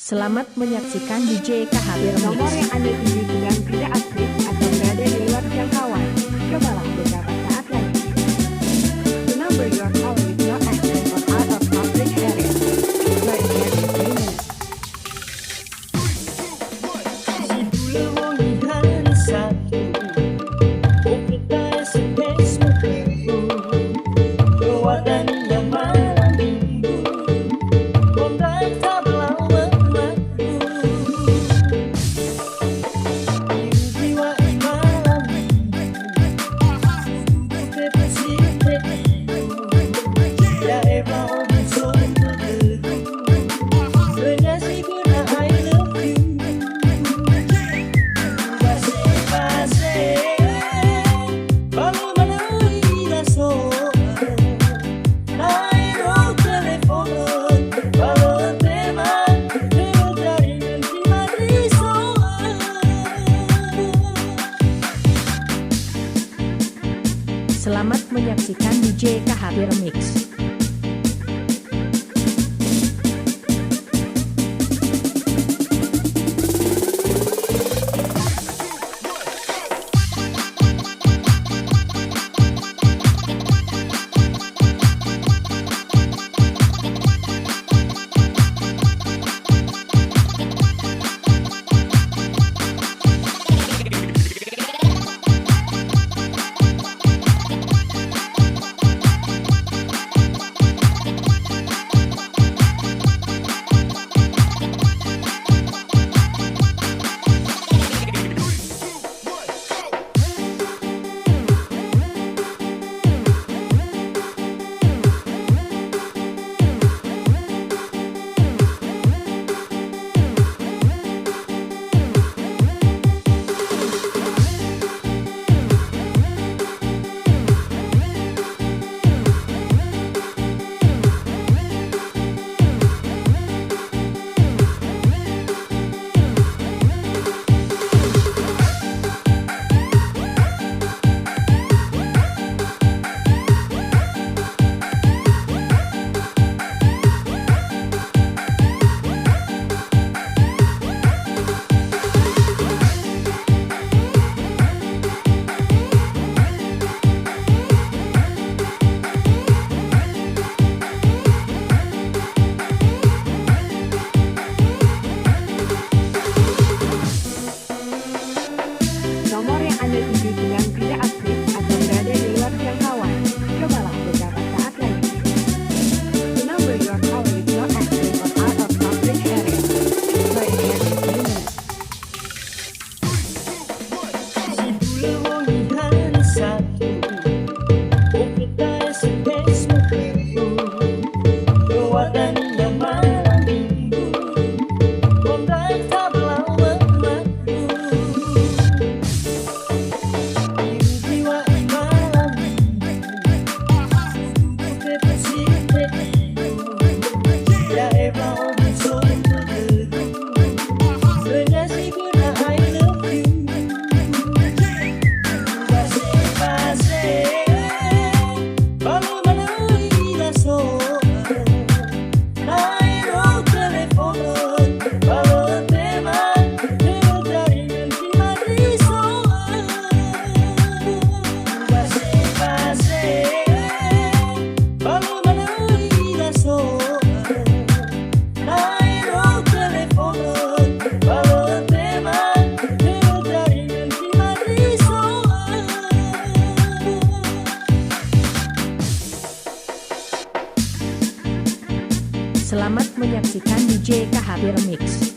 Selamat menyaksikan DJ KHB Remix. Nomor yang Anda tuju sedang tidak aktif atau berada di luar jangkauan. Cobalah beberapa saat lagi. The number you are calling is not active or out of public area. Try again in 3 minutes. Selamat menyaksikan DJ KHB Remix. Nomor yang Anda tuju sedang tidak aktif atau berada di luar jangkauan. Cobalah beberapa saat lagi. The number you are calling is not active or out of public area. Try again in 3 minutes. Selamat menyaksikan DJ KHB Remix.